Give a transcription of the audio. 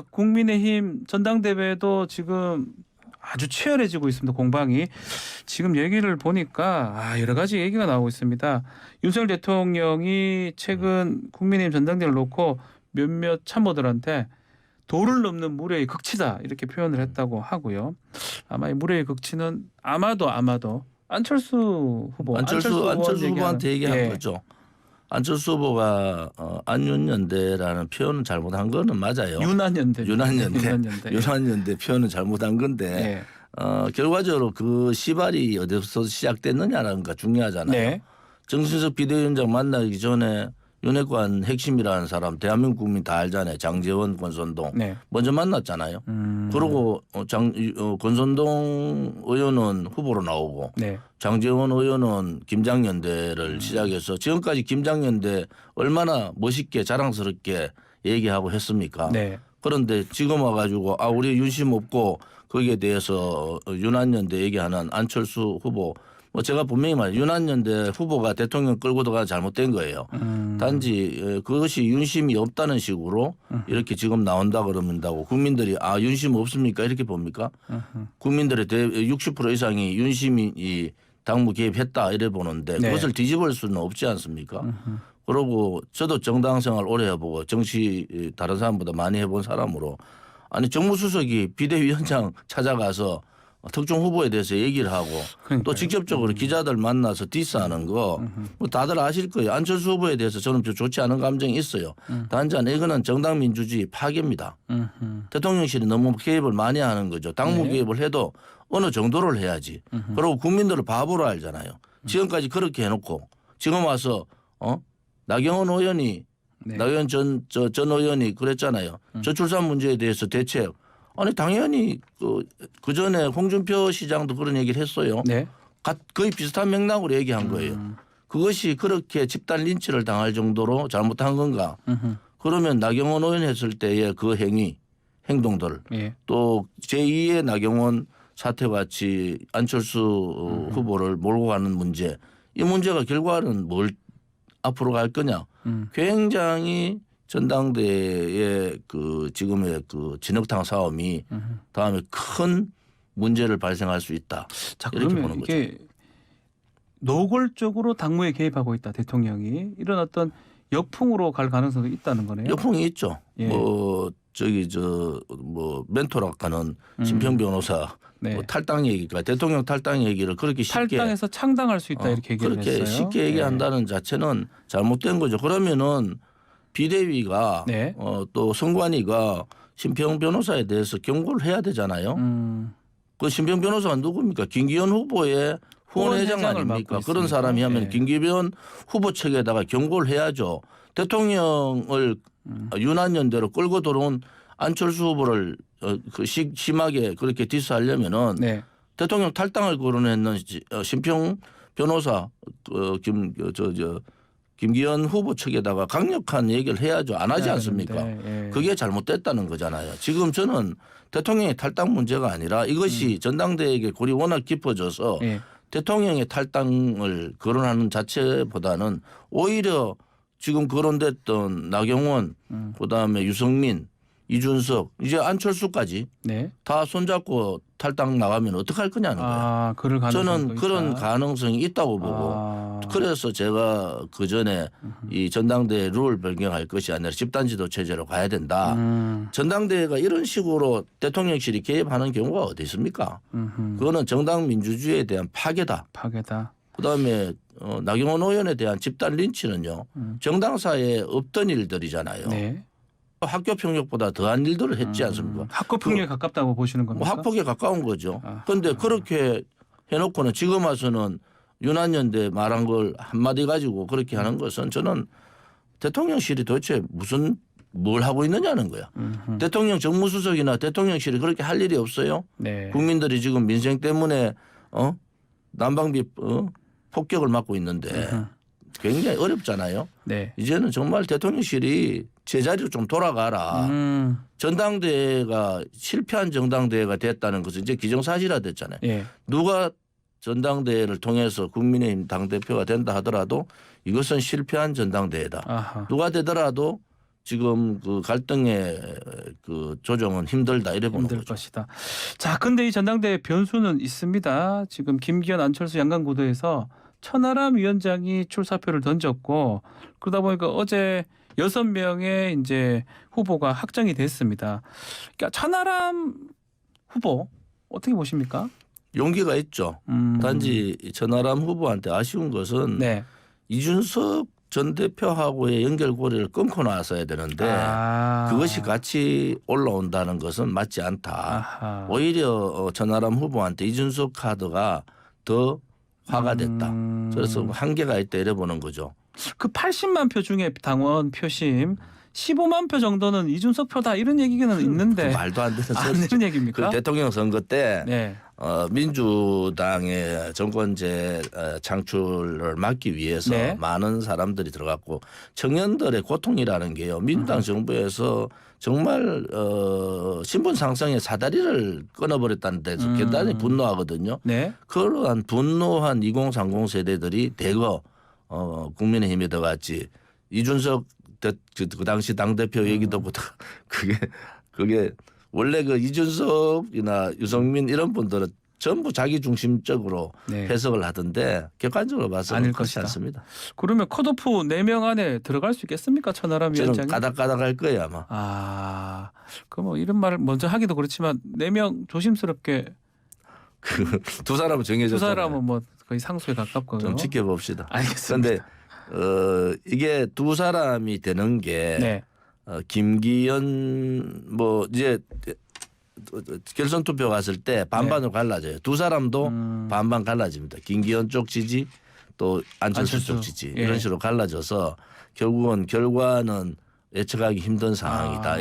국민의힘 전당대회도 지금 아주 치열해지고 있습니다. 공방이. 지금 얘기를 보니까 여러 가지 얘기가 나오고 있습니다. 윤석열 대통령이 최근 국민의힘 전당대회를 놓고 몇몇 참모들한테 도를 넘는 물의 극치다 이렇게 표현을 했다고 하고요. 아마 이 물의 극치는 아마도 안철수 후보, 안철수 후보한테 얘기한 거죠. 안철수 후보가 안윤연대라는 표현을 잘못한 거는 맞아요. 윤한연대 표현은 잘못한 건데 결과적으로 그 시발이 어디서 시작됐느냐라는 거 중요하잖아요. 네. 정진석 비대위원장 만나기 전에 윤핵관 핵심이라는 사람 대한민국 국민 다 알잖아요. 장제원, 권선동 먼저 만났잖아요. 그리고 권선동 의원은 후보로 나오고 장제원 의원은 김장연대를 시작해서 지금까지 김장연대 얼마나 멋있게 자랑스럽게 얘기하고 했습니까? 그런데 지금 와가지고 우리 윤심 없고 거기에 대해서 윤한연대 얘기하는 안철수 후보 제가 분명히 말해요. 윤한연대 후보가 대통령 끌고 들어가 잘못된 거예요. 단지 그것이 윤심이 없다는 식으로 이렇게 지금 나온다 그러면다고 국민들이 윤심 없습니까? 이렇게 봅니까? 국민들의 60% 이상이 윤심이 당무 개입했다 이래 보는데 그것을 뒤집을 수는 없지 않습니까? 그러고 저도 정당 생활 오래 해보고 정치 다른 사람보다 많이 해본 사람으로 정무수석이 비대위원장 찾아가서 특정 후보에 대해서 얘기를 하고 또 직접적으로 기자들 만나서 디스하는 거 다들 아실 거예요. 안철수 후보에 대해서 저는 좋지 않은 감정이 있어요. 단지 이거는 정당 민주주의 파괴입니다. 대통령실이 너무 개입을 많이 하는 거죠. 당무 개입을 해도 어느 정도를 해야지. 그리고 국민들을 바보로 알잖아요. 지금까지 그렇게 해놓고 지금 와서 나경원 의원이 나경원 전 의원이 그랬잖아요. 저출산 문제에 대해서 대책 당연히 그 전에 홍준표 시장도 그런 얘기를 했어요. 거의 비슷한 맥락으로 얘기한 거예요. 그것이 그렇게 집단 린치를 당할 정도로 잘못한 건가? 그러면 나경원 의원 했을 때의 그 행동들 또 제2의 나경원 사태와 같이 안철수 후보를 몰고 가는 문제 이 문제가 결과는 뭘 앞으로 갈 거냐? 굉장히 전당대의 지금의 진흙탕 싸움이 다음에 큰 문제를 발생할 수 있다. 자, 이렇게 그러면 보는 이게 거죠. 노골적으로 당무에 개입하고 있다 대통령이 이런 어떤 역풍으로 갈 가능성도 있다는 거네요. 역풍이 있죠. 멘토락하는 심평 변호사 탈당 얘기가 대통령 탈당 얘기를 그렇게 쉽게 탈당해서 창당할 수 있다 이렇게 얘기를 그렇게 했어요. 쉽게 얘기한다는 자체는 잘못된 거죠. 그러면은 비대위가 또 선관위가 심평 변호사에 대해서 경고를 해야 되잖아요. 그 심평 변호사가 누굽니까? 김기현 후보의 후원회장 아닙니까? 그런 사람이 하면 김기현 후보 측에다가 경고를 해야죠. 대통령을 윤한연대로 끌고 들어온 안철수 후보를 심하게 그렇게 디스하려면은 대통령 탈당을 거론했는 심평 변호사 김기현 후보 측에다가 강력한 얘기를 해야죠. 안 하지 않습니까? 그게 잘못됐다는 거잖아요. 지금 저는 대통령의 탈당 문제가 아니라 이것이 전당대회의 골이 워낙 깊어져서 대통령의 탈당을 거론하는 자체보다는 오히려 지금 거론됐던 나경원 그다음에 유승민 이준석 이제 안철수까지 다 손잡고 탈당 나가면 어떡할 거냐는 거예요. 저는 그런 가능성이 있다고 보고 그래서 제가 그전에 이 전당대회 룰 변경할 것이 아니라 집단지도 체제로 가야 된다. 전당대회가 이런 식으로 대통령실이 개입하는 경우가 어디 있습니까? 그거는 정당 민주주의에 대한 파괴다. 그다음에 나경원 의원에 대한 집단 린치는요. 정당사에 없던 일들이잖아요. 학교 폭력보다 더한 일들을 했지 않습니까? 학교 폭력에 가깝다고 보시는 겁니까? 학폭에 가까운 거죠. 그런데 그렇게 해놓고는 지금 와서는 윤한연대 말한 걸 한마디 가지고 그렇게 하는 것은 저는 대통령실이 도대체 뭘 하고 있느냐는 거야. 대통령 정무수석이나 대통령실이 그렇게 할 일이 없어요. 국민들이 지금 민생 때문에 난방비 폭격을 맞고 있는데 굉장히 어렵잖아요. 이제는 정말 대통령실이 제자리로 좀 돌아가라. 전당대회가 실패한 전당대회가 됐다는 것은 이제 기정사실화 됐잖아요. 누가 전당대회를 통해서 국민의힘 당대표가 된다 하더라도 이것은 실패한 전당대회다. 누가 되더라도 지금 그 갈등의 그 조정은 힘들다 이래 보는 힘들 거죠. 것이다. 자, 근데 이 전당대회 변수는 있습니다. 지금 김기현, 안철수 양강구도에서 천하람 위원장이 출사표를 던졌고 그러다 보니까 어제 6명의 이제 후보가 확정이 됐습니다. 그러니까 천하람 후보 어떻게 보십니까? 용기가 있죠. 단지 천하람 후보한테 아쉬운 것은 네. 이준석 전 대표하고의 연결고리를 끊고 나서야 되는데 그것이 같이 올라온다는 것은 맞지 않다. 아하. 오히려 천하람 후보한테 이준석 카드가 더 화가 됐다. 그래서 한계가 있다 이래 보는 거죠. 그 80만 표 중에 당원 표심 15만 표 정도는 이준석 표다 이런 얘기는 있는데 그 말도 안 되는 안 소리죠. 되는 얘기입니까? 그 대통령 선거 때 네. 민주당의 정권제 창출을 막기 위해서 네. 많은 사람들이 들어갔고 청년들의 고통이라는 게요. 민주당 정부에서 정말 신분 상승의 사다리를 끊어버렸다는 데서 대단히 분노하거든요. 네. 그러한 분노한 2030 세대들이 대거 국민의힘에 들어갔지. 이준석 그 당시 당대표 얘기도 보다 그게 원래 그 이준석이나 유성민 이런 분들은 전부 자기 중심적으로 네. 해석을 하던데 객관적으로 봐서는 그렇지 않습니다. 그러면 컷오프 4명 안에 들어갈 수 있겠습니까? 천하람 저는 위원장이. 까닥까닥할 거예요 아마. 그 뭐 이런 말을 먼저 하기도 그렇지만 4명 조심스럽게 그 두 사람은 두 정해졌잖아요. 사람은 뭐 거의 상수에 가깝고요. 좀 지켜봅시다. 알겠습니다. 그런데 이게 두 사람이 되는 게 네. 김기현 뭐 이제 결선 투표 갔을 때 반반으로 갈라져요. 두 사람도 반반 갈라집니다. 김기현 쪽 지지 또 안철수 쪽 지지 이런 식으로 갈라져서 결국은 결과는 예측하기 힘든 상황이다.